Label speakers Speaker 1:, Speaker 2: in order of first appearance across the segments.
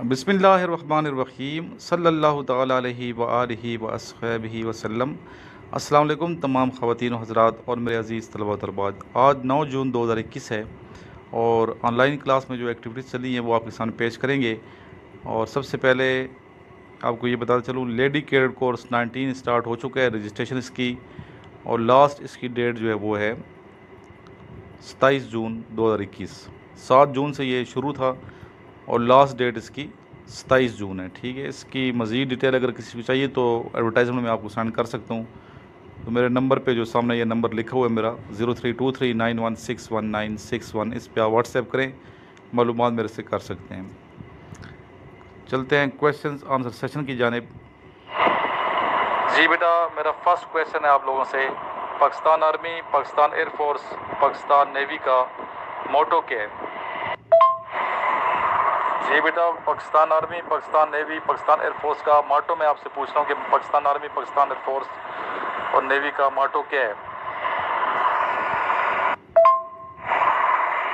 Speaker 1: बिस्मिल्लाहिर्रहमानिर्रहीम सल्लल्लाहु तआला अलैहि व आलिहि व अस्हबिहि वसल्लम। अस्सलाम वालेकुम तमाम ख़वातीन व हज़रात और मेरे अज़ीज़ तलबा व तलबात। आज 9 जून 2021 है और ऑनलाइन क्लास में जो एक्टिविटीज़ चली हैं वो आपके सामने पेश करेंगे। और सबसे पहले आपको ये बताता चलूँ, लेडी कैडेट कोर्स 19 स्टार्ट हो चुका है, रजिस्ट्रेशन इसकी, और लास्ट इसकी डेट जो है वो है 27 जून 2021। 7 जून से ये शुरू था और लास्ट डेट इसकी 27 जून है। ठीक है, इसकी मज़ीद डिटेल अगर किसी को चाहिए तो एडवर्टाइजमेंट में आपको सेंड कर सकता हूँ। तो मेरे नंबर पे जो सामने ये नंबर लिखा हुआ है मेरा 0323916161, इस पर आप व्हाट्सएप करें, मालूमात मेरे से कर सकते हैं। चलते हैं क्वेश्चन आंसर सेशन की जानिब। जी बेटा, मेरा फर्स्ट क्वेश्चन है आप लोगों से, Pakistan army, Pakistan air force, Pakistan navy का मोटो क्या है? जी बेटा, Pakistan army, Pakistan navy, Pakistan air force का मोटो मैं आपसे पूछ रहा हूँ कि पाकिस्तान आर्मी, पाकिस्तान एयरफोर्स और नेवी का मोटो क्या है?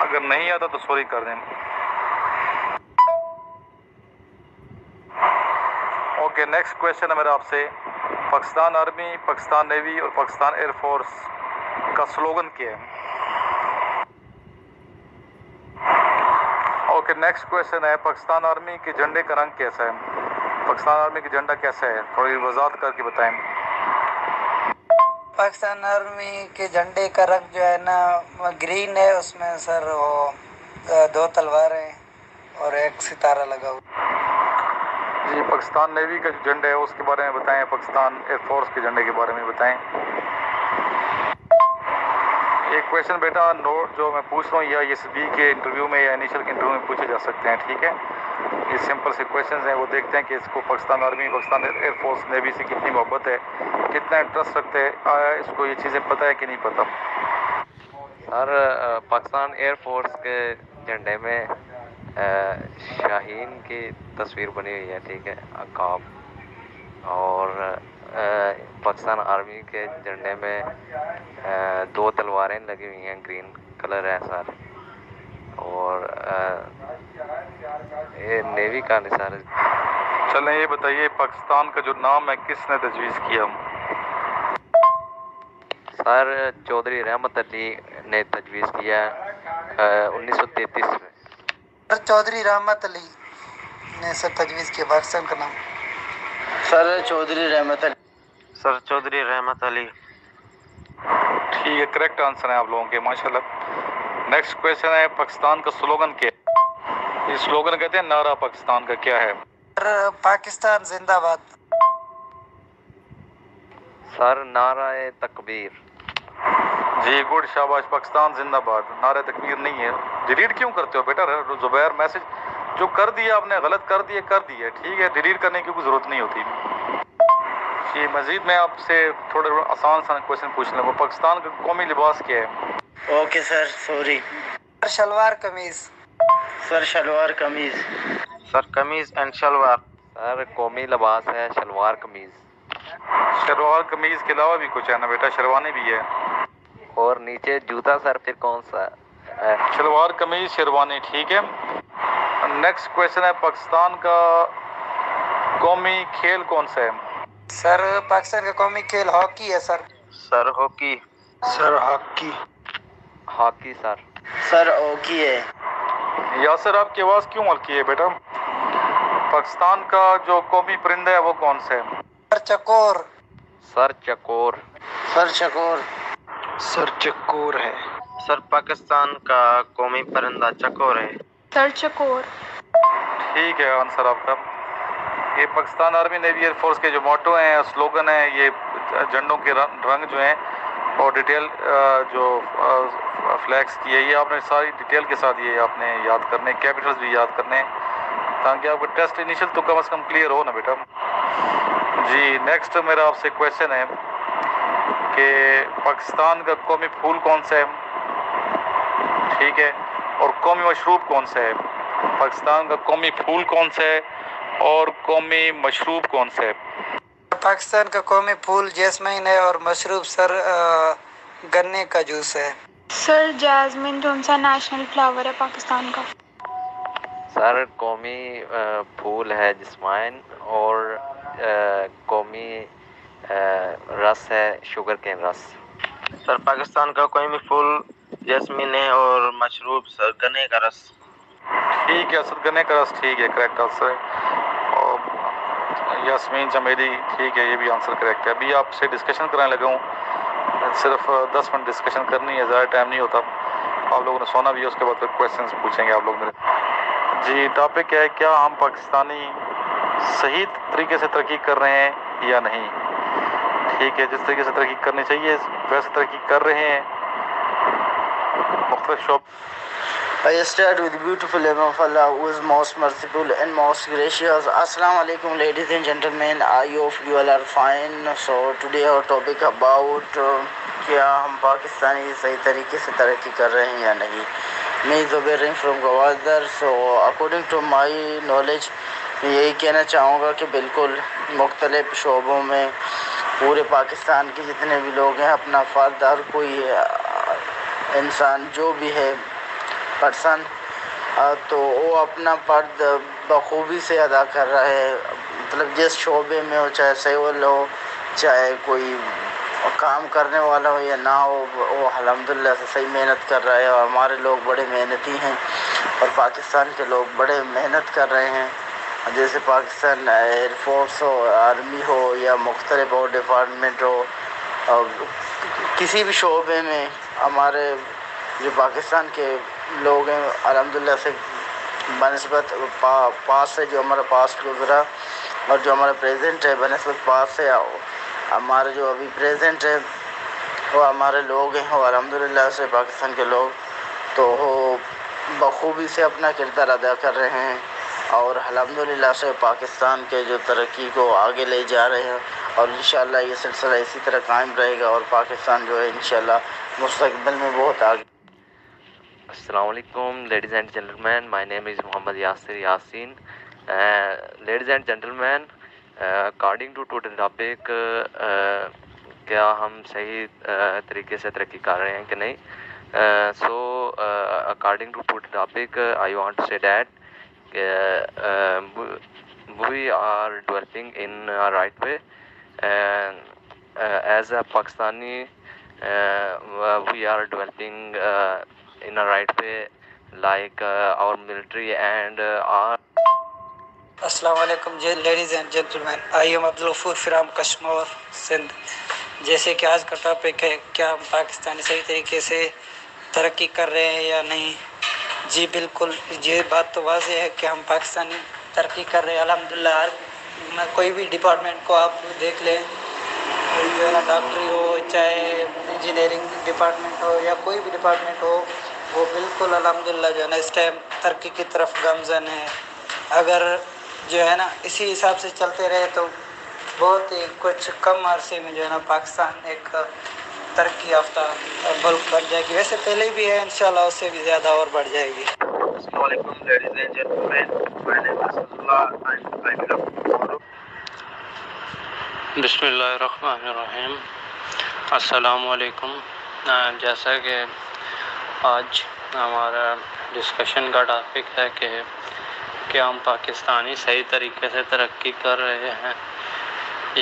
Speaker 1: अगर नहीं आता तो सॉरी कर दें। ओके, नेक्स्ट क्वेश्चन है मेरा आपसे, पाकिस्तान आर्मी, पाकिस्तान नेवी और पाकिस्तान एयरफोर्स का स्लोगन क्या है? ओके, नेक्स्ट क्वेश्चन है, पाकिस्तान आर्मी के झंडे का रंग कैसा है? पाकिस्तान आर्मी का झंडा कैसा है, थोड़ी वजाहत करके बताएं।
Speaker 2: पाकिस्तान आर्मी के झंडे का रंग जो है ना ग्रीन है, उसमें सर वो 2 तलवारें और एक सितारा लगा हुआ।
Speaker 1: जी, पाकिस्तान नेवी का जो झंडा है उसके बारे में बताएं, पाकिस्तान एयरफोर्स के झंडे के बारे में बताएं। एक क्वेश्चन बेटा नोट जो मैं पूछ रहा हूँ या एसबी के इंटरव्यू में या इनिशियल के इंटरव्यू में पूछे जा सकते हैं। ठीक है, ये सिंपल से क्वेश्चंस हैं, वो देखते हैं कि इसको Pakistan army, Pakistan air force, navy से कितनी मोहब्बत है, कितना इंटरेस्ट रखते हैं, इसको ये चीज़ें पता है कि नहीं पता।
Speaker 3: सर, पाकिस्तान एयरफोर्स के झंडे में शाहीन की तस्वीर बनी हुई है, ठीक है, अकाब। और पाकिस्तान आर्मी के झंडे में 2 तलवारें लगी हुई हैं, ग्रीन कलर है सर। और ये नेवी का नहीं सर।
Speaker 1: चलें, ये बताइए पाकिस्तान का जो नाम है किसने तजवीज़ किया?
Speaker 3: सर, चौधरी रहमत अली ने तजवीज़ किया 1933 में।
Speaker 2: सर, चौधरी रहमत अली ने सर तजवीज़ किया पाकिस्तान का नाम।
Speaker 4: सर, चौधरी रहमत अली।
Speaker 5: सर, चौधरी रहमत अली।
Speaker 1: ठीक है, करेक्ट आंसर है आप लोगों के, माशाल्लाह। नेक्स्ट क्वेश्चन है, पाकिस्तान का स्लोगन क्या है? ये स्लोगन कहते हैं, नारा पाकिस्तान का क्या है?
Speaker 2: सर, पाकिस्तान जिंदाबाद।
Speaker 3: सर, नारा तकबीर।
Speaker 1: जी गुड, शाबाश, पाकिस्तान जिंदाबाद। नारा तकबीर नहीं है। डिलीट क्यों करते हो बेटा जुबैर? मैसेज जो कर दिया आपने, गलत कर दिया, ठीक है, डिलीट करने की कोई ज़रूरत नहीं होती। जी, मजीद मैं आपसे थोड़े आसान सा क्वेश्चन पूछ लूँगा, पाकिस्तान का कौमी लिबास क्या है?
Speaker 4: Okay sir, sorry.
Speaker 2: Sir, shalwar kameez.
Speaker 4: Sir, shalwar kameez.
Speaker 5: Sir, कमीज एंड शलवार।
Speaker 3: सर, कौमी लिबास है शलवार कमीज।
Speaker 1: शलवार कमीज के अलावा भी कुछ है ना बेटा, शेरवानी भी है।
Speaker 3: और नीचे जूता सर, फिर कौन सा है?
Speaker 1: शलवार कमीज शेरवानी, ठीक है। नेक्स्ट क्वेश्चन है, पाकिस्तान का कौमी खेल कौन सा है?
Speaker 2: सर, पाकिस्तान का कौमी खेल हॉकी है sir.
Speaker 5: Sir, hockey.
Speaker 4: Sir, hockey.
Speaker 3: Hockey sir.
Speaker 4: Sir, hockey है।
Speaker 1: यासर, आपकी आवाज़ क्यों हल्की है बेटा? पाकिस्तान का जो कौमी परिंदा है वो कौन सा है?
Speaker 2: सर, चकोर।
Speaker 3: सर, चकोर।
Speaker 4: सर, चकोर।
Speaker 5: सर, चकोर है। सर, पाकिस्तान का कौमी परिंदा चकोर है।
Speaker 6: सर, चकोर।
Speaker 1: ठीक है आंसर आपका। ये पाकिस्तान आर्मी, नेवी, एयरफोर्स के जो मोटो हैं, स्लोगन है, ये झंडों के रंग जो हैं और डिटेल जो फ्लैग्स की है, ये आपने सारी डिटेल के साथ ये आपने याद करने, कैपिटल्स भी याद करने, ताकि आपका टेस्ट इनिशियल तो कम से कम क्लियर हो ना बेटा। जी, नेक्स्ट मेरा आपसे क्वेश्चन है कि पाकिस्तान का कौमी फूल कौन सा है? ठीक है, और कौमी मशरूब कौन सा है? पाकिस्तान का कौमी फूल कौन सा है और कौमी मशरूब कौन सा है?
Speaker 2: पाकिस्तान का कौमी फूल जैस्मीन है और मशरूब सर गन्ने का जूस है।
Speaker 6: सर, जैस्मिन जो सा नेशनल फ्लावर है पाकिस्तान का।
Speaker 3: सर कौमी फूल है जस्माइन और कौमी रस है शुगर केन रस।
Speaker 5: सर पाकिस्तान का कौमी फूल जैस्मीन है और मशरूब सर गन्ने का रस।
Speaker 1: ठीक है सर, गन्ने का रस ठीक है, करेक्ट आंसर है। और यास्मीन चमेली ठीक है, ये भी आंसर करेक्ट है। अभी आपसे डिस्कशन कराने लगा हूँ, सिर्फ 10 मिनट डिस्कशन करनी है, ज़्यादा टाइम नहीं होता। आप लोगों ने सोना भी है, उसके बाद फिर क्वेश्चंस पूछेंगे आप लोग मेरे। जी टॉपिक है, क्या हम पाकिस्तानी सही तरीके से तरक्की कर रहे हैं या नहीं। ठीक है, जिस तरीके से तरक्की करनी चाहिए वैसे तरक्की कर रहे हैं मुख्तलिफ शोब।
Speaker 4: I start with the beautiful name of Allah, who is most merciful and most gracious. Assalamu alaikum, ladies and gentlemen. I hope you all are fine. So today our topic about क्या हम पाकिस्तानी सही तरीके से तरक्की कर रहे हैं या नहीं। मैं Zubair from Gwadar. So according to my knowledge मैं यही कहना चाहूँगा कि बिल्कुल मुख्तलिफ शोबों में पूरे पाकिस्तान के जितने भी लोग हैं अपना फ़र्द, हर कोई इंसान जो भी है पर्सन, तो वो अपना फ़र्द बखूबी से अदा कर रहा है। मतलब जिस शोबे में हो, चाहे सेवल हो, चाहे कोई काम करने वाला हो या ना हो, वो अल्हम्दुलिल्लाह से सही मेहनत कर रहा है। और हमारे लोग बड़े मेहनती हैं और पाकिस्तान के लोग बड़े मेहनत कर रहे हैं। जैसे पाकिस्तान एयरफोर्स हो, आर्मी हो या मुख्तलिफ और डिपार्टमेंट हो, किसी भी शोबे में हमारे जो पाकिस्तान के लोग हैं अल्हम्दुलिल्लाह से बनिस्बत पास से जो हमारा पास्ट गुजरा और जो हमारा प्रेजेंट है बनिस्बत पास से हमारे जो अभी प्रेजेंट है वो हमारे लोग हैं, वो अल्हम्दुलिल्लाह से पाकिस्तान के लोग तो वो बखूबी से अपना किरदार अदा कर रहे हैं और अल्हम्दुलिल्लाह से पाकिस्तान के जो तरक्की को आगे ले जा रहे हैं। और इंशाअल्लाह ये सिलसिला इसी तरह कायम रहेगा और पाकिस्तान जो है इंशाअल्लाह मुस्तकबिल में बहुत आगे।
Speaker 3: Assalamu alaikum, ladies and gentlemen. My name is Muhammad Yasir Yasin. Ladies and gentlemen, according to today's topic, क्या हम सही तरीके से तरक्की कर रहे हैं कि नहीं। So according to today's topic, I want to say that we are developing in a right way. As a Pakistani, we are developing in a right way, like our military and our
Speaker 2: अस्सलाम वालेकुम जी ladies and gentleman, I am Abdul Ghafoor from Kashmir Sindh. जैसे कि आज का topic है, क्या हम पाकिस्तानी सही तरीके से तरक्की कर रहे हैं या नहीं। जी बिल्कुल, ये बात तो वाज़ेह है कि हम पाकिस्तानी तरक्की कर रहे हैं अल्हम्दुलिल्लाह। कोई भी डिपार्टमेंट को आप देख लें, जो है ना, डॉक्टरी हो, चाहे इंजीनियरिंग डिपार्टमेंट हो या कोई भी डिपार्टमेंट हो, वो बिल्कुल अल्हम्दुलिल्लाह जो है ना इस टाइम तरक्की की तरफ गामज़न है। अगर जो है ना इसी हिसाब से चलते रहे तो बहुत ही कुछ कम अरसे में जो है ना पाकिस्तान एक तरक्की याफ्ता मुल्क बन जाएगी। वैसे पहले भी है, इंशाल्लाह उससे भी ज़्यादा और बढ़ जाएगी।
Speaker 5: अस्सलाम वालेकुम ladies and gentleman, my name is Abdullah.
Speaker 6: बिस्मिल्लाहिर्रहमानिर्रहीम। अस्सलाम वालेकुम। जैसा कि आज हमारा डिस्कशन का टॉपिक है कि क्या हम पाकिस्तानी सही तरीके से तरक्की कर रहे हैं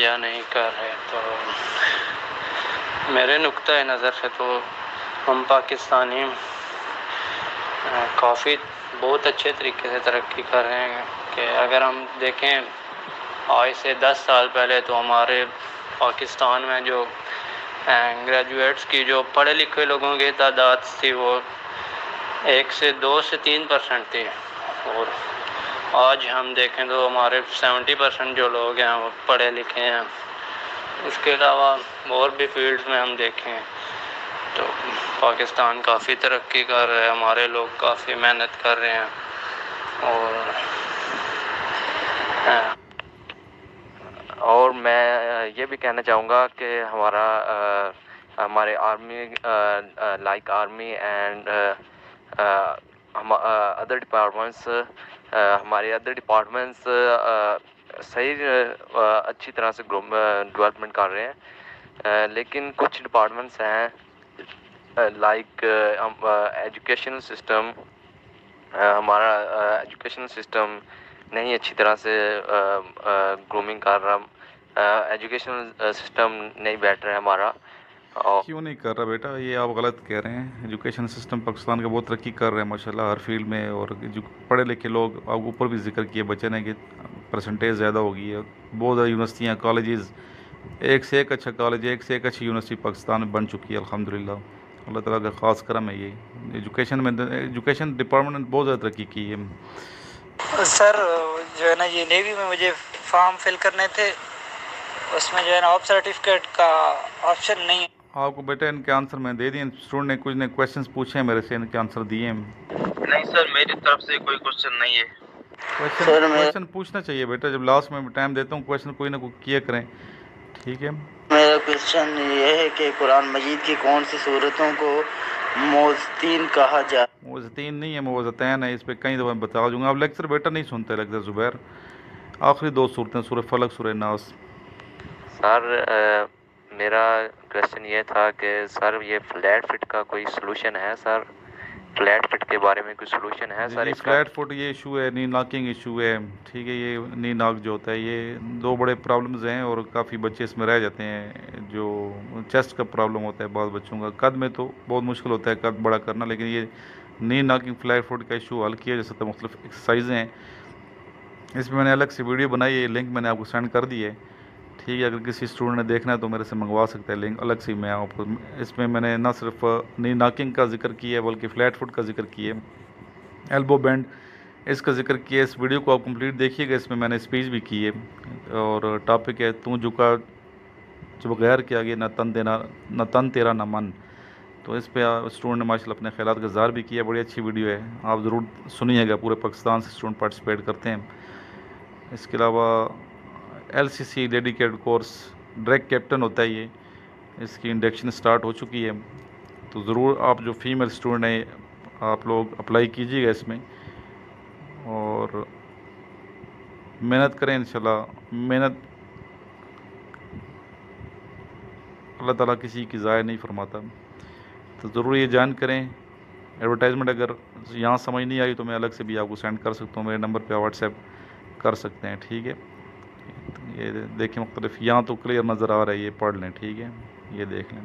Speaker 6: या नहीं कर रहे, तो मेरे नुक्ता नज़र से तो हम पाकिस्तानी काफ़ी बहुत अच्छे तरीके से तरक्की कर रहे हैं। कि अगर हम देखें आज से 10 साल पहले तो हमारे पाकिस्तान में जो ग्रेजुएट्स की जो पढ़े लिखे लोगों की तादाद थी वो 1 से 2 से 3% थी, और आज हम देखें तो हमारे 70% जो लोग हैं वो पढ़े लिखे हैं। उसके अलावा और भी फील्ड्स में हम देखें तो पाकिस्तान काफ़ी तरक्की कर रहा है, हमारे लोग काफ़ी मेहनत कर रहे हैं।
Speaker 3: और मैं ये भी कहना चाहूँगा कि हमारे army like army and other departments हमारे अदर डिपार्टमेंट्स सही अच्छी तरह से डेवलपमेंट कर रहे हैं, लेकिन कुछ डिपार्टमेंट्स हैं लाइक एजुकेशनल सिस्टम ہمارا ایجوکیشن سسٹم نہیں اچھی طرح سے گرومنگ کر رہا، ایجوکیشن سسٹم نہیں بیٹھ رہا ہے ہمارا. اور
Speaker 1: کیوں نہیں کر رہا بیٹا؟ یہ آپ غلط کہہ رہے ہیں. ایجوکیشن سسٹم پاکستان کا بہت ترقی کر رہے ہیں ماشاءاللہ ہر فیلڈ میں، اور جو پڑھے لکھے لوگ، آپ اوپر بھی ذکر کیے بچے نے کہ پرسنٹیج زیادہ ہو گئی ہے. بہت زیادہ یونیورسٹیاں، کالجز، ایک سے ایک اچھا کالج، ایک سے ایک اچھی یونیورسٹی پاکستان میں بن چکی ہے الحمدللہ. اللہ تعالیٰ کا خاص کرم ہے. یہ ایجوکیشن ڈپارٹمنٹ نے بہت زیادہ ترقی کی ہے.
Speaker 2: سر جو ہے نا یہ نیوی میں مجھے فارم فل کرنے تھے، اس میں جو ہے نا آپ سرٹیفکیٹ کا آپشن نہیں ہے.
Speaker 1: آپ کو بیٹا ان کے آنسر میں دے دیے. اسٹوڈنٹ نے کچھ نے کویشچنس پوچھے ہیں میرے سے، ان کے آنسر دیے ہیں.
Speaker 5: نہیں سر، میری طرف سے کوئی کوشچن نہیں ہے.
Speaker 1: کویشچن پوچھنا چاہیے بیٹا، جب لاسٹ میں ٹائم دیتا ہوں کویشچن کوئی نہ کوئی کیا کریں. ٹھیک ہے.
Speaker 4: میرا کوشچن یہ ہے کہ قرآن مجید کی کون سی صورتوں کو موزتین کہا جائے؟
Speaker 1: موزتین نہیں ہے، موزتین ہے. اس پہ کئی دفعہ بتا دوں گا. آپ لیکچر بیٹا نہیں سنتے، لیکچر زبیر. آخری 2 صورتیں سورہ فلق، سورہ ناس.
Speaker 3: سر میرا کویشچن یہ تھا کہ سر یہ فلیٹ فٹ کا کوئی سلوشن ہے سر؟ فلیٹ فٹ کے بارے میں کوئی سلوشن ہے سر
Speaker 1: جی
Speaker 3: اس کا؟
Speaker 1: فلیٹ فٹ یہ ایشو ہے، نی ناکنگ ایشو ہے. ٹھیک ہے. یہ نی ناک جو ہوتا ہے، یہ 2 بڑے پرابلمز ہیں، اور کافی بچے اس میں رہ جاتے ہیں. جو چیسٹ کا پرابلم ہوتا ہے بعض بچوں کا، قد میں تو بہت مشکل ہوتا ہے قد بڑا کرنا، لیکن یہ نی ناکنگ فلیٹ فٹ کا ایشو حل کیا جا سکتا ہے. مختلف ایکسرسائزیں ہیں، اس میں نے الگ سے ویڈیو بنائی ہے، لنک میں نے آپ کو سینڈ کر دی ہے. ٹھیک ہے. اگر کسی اسٹوڈنٹ نے دیکھنا ہے تو میرے سے منگوا سکتا ہے لنک الگ سے. میں آپ کو اس میں نے نہ صرف نی ناکنگ کا ذکر کیا ہے بلکہ فلیٹ فٹ کا ذکر کیا ہے، ایلبو بینڈ اس کا ذکر کیا. اس ویڈیو کو آپ کمپلیٹ دیکھیے گا، اس میں نے اسپیچ بھی کی ہے. اور ٹاپک ہے تو جھکا جو غیر کے آگے نہ تن تیرا نہ من. تو اس پہ اسٹوڈنٹ نے ماشاء اللہ اپنے خیالات کا اظہار بھی کیا. بڑی اچھی ویڈیو ہے، آپ ضرور سنیے گا. پورے پاکستان سے اسٹوڈنٹ پارٹیسپیٹ کرتے ہیں. اس کے علاوہ LCC dedicated course direct captain ہوتا ہے یہ، اس کی انڈکشن سٹارٹ ہو چکی ہے. تو ضرور آپ جو فیمیل اسٹوڈنٹ ہیں آپ لوگ اپلائی کیجیے گا اس میں، اور محنت کریں. انشاءاللہ محنت اللہ تعالیٰ کسی کی ضائع نہیں فرماتا. تو ضرور یہ جان کریں. ایڈورٹائزمنٹ اگر یہاں سمجھ نہیں آئی تو میں الگ سے بھی آپ کو سینڈ کر سکتا ہوں، میرے نمبر پہ واٹس ایپ کر سکتے ہیں. ٹھیک ہے. یہ دیکھیں مختلف یہاں تو کلیئر نظر آ رہا ہے، یہ پڑھ لیں. ٹھیک ہے. یہ دیکھ لیں.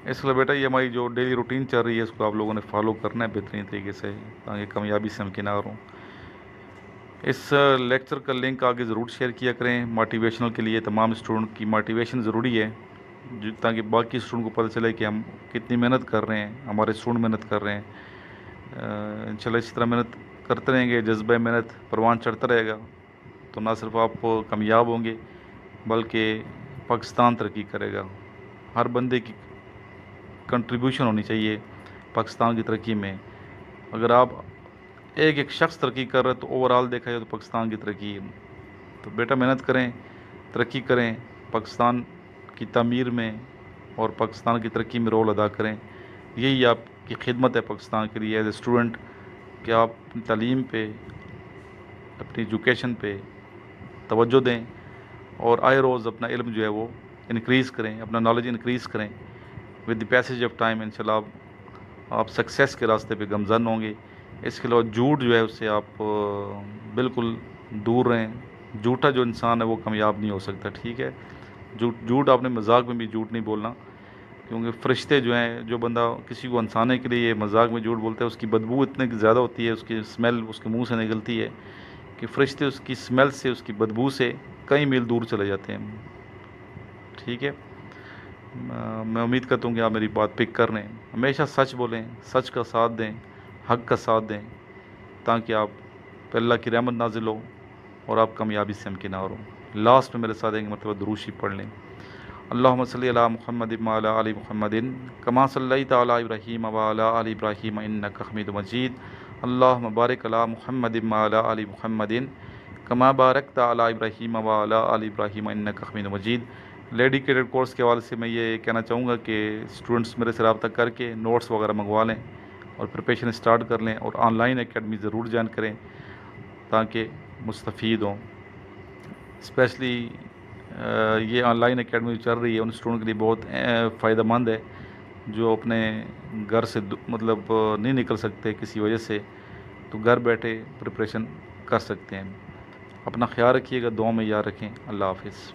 Speaker 1: اس لیے بیٹا یہ ہماری جو ڈیلی روٹین چل رہی ہے اس کو آپ لوگوں نے فالو کرنا ہے بہترین طریقے سے، تاکہ کامیابی سے ہمکنار ہوں. اس لیکچر کا لنک آگے ضرور شیئر کیا کریں. موٹیویشنل کے لیے تمام اسٹوڈنٹ کی موٹیویشن ضروری ہے، تاکہ باقی اسٹوڈنٹ کو پتہ چلے کہ ہم کتنی محنت کر رہے ہیں، ہمارے اسٹوڈنٹ محنت کر رہے ہیں. انشاءاللہ اسی طرح محنت کرتے رہیں گے، جذبہ محنت پروان چڑھتا رہے گا، تو نہ صرف آپ کامیاب ہوں گے بلکہ پاکستان ترقی کرے گا. ہر بندے کی کنٹریبیوشن ہونی چاہیے پاکستان کی ترقی میں. اگر آپ ایک شخص ترقی کر رہے تو اوور آل دیکھا جائے تو پاکستان کی ترقی ہے. تو بیٹا محنت کریں، ترقی کریں، پاکستان کی تعمیر میں اور پاکستان کی ترقی میں رول ادا کریں. یہی آپ کی خدمت ہے پاکستان کے لیے ایز اے اسٹوڈنٹ، کہ آپ اپنی تعلیم پہ، اپنی ایجوکیشن پہ توجہ دیں، اور آئے روز اپنا علم جو ہے وہ انکریز کریں، اپنا نالج انکریز کریں. With the passage of time انشاءاللہ آپ سکسیس کے راستے پہ گامزن ہوں گے. اس کے علاوہ جھوٹ جو ہے اس سے آپ بالکل دور رہیں. جھوٹا جو انسان ہے وہ کامیاب نہیں ہو سکتا. ٹھیک ہے. جھوٹ آپ نے مذاق میں بھی جھوٹ نہیں بولنا، کیونکہ فرشتے جو ہیں، جو بندہ کسی کو ہنسانے کے لیے مذاق میں جھوٹ بولتا ہے اس کی بدبو اتنی زیادہ ہوتی ہے، اس کی اسمیل اس کے منہ سے نکلتی ہے کہ فرشتے اس کی اسمیل سے، اس کی بدبو سے کئی میل دور چلے جاتے ہیں. ٹھیک ہے. میں امید کرتا ہوں کہ آپ میری بات پک کر رہے ہیں. ہمیشہ سچ بولیں، سچ کا ساتھ دیں، حق کا ساتھ دیں، تاکہ آپ پہ اللہ کی رحمت نازل ہو اور آپ کامیابی سے ہمکنار ہوں. لاسٹ میں میرے ساتھ ایک مرتبہ دروشی پڑھ لیں. اللہم صلی علی محمد وعلی آل محمد کما صلیت علی ابراہیم وعلی آل ابراہیم انک حمید مجید. اللہم بارک علی محمد وعلی آل محمد کما بارکت علی ابراہیم وعلی آل ابراہیم انک حمید مجید. ڈیڈیکیٹڈ کورس کے حوالے سے میں یہ کہنا چاہوں گا کہ اسٹوڈنٹس میرے سے رابطہ کر کے نوٹس وغیرہ منگوا لیں اور پریپریشن اسٹارٹ کر لیں، اور آن لائن اکیڈمی ضرور جوائن کریں تاکہ مستفید ہوں. اسپیشلی یہ آن لائن اکیڈمی چل رہی ہے ان اسٹوڈنٹ کے لیے بہت فائدہ مند ہے جو اپنے گھر سے مطلب نہیں نکل سکتے کسی وجہ سے، تو گھر بیٹھے پریپریشن کر سکتے ہیں۔ اپنا خیال رکھیے گا، دعاؤں میں یاد رکھیں۔ اللہ حافظ۔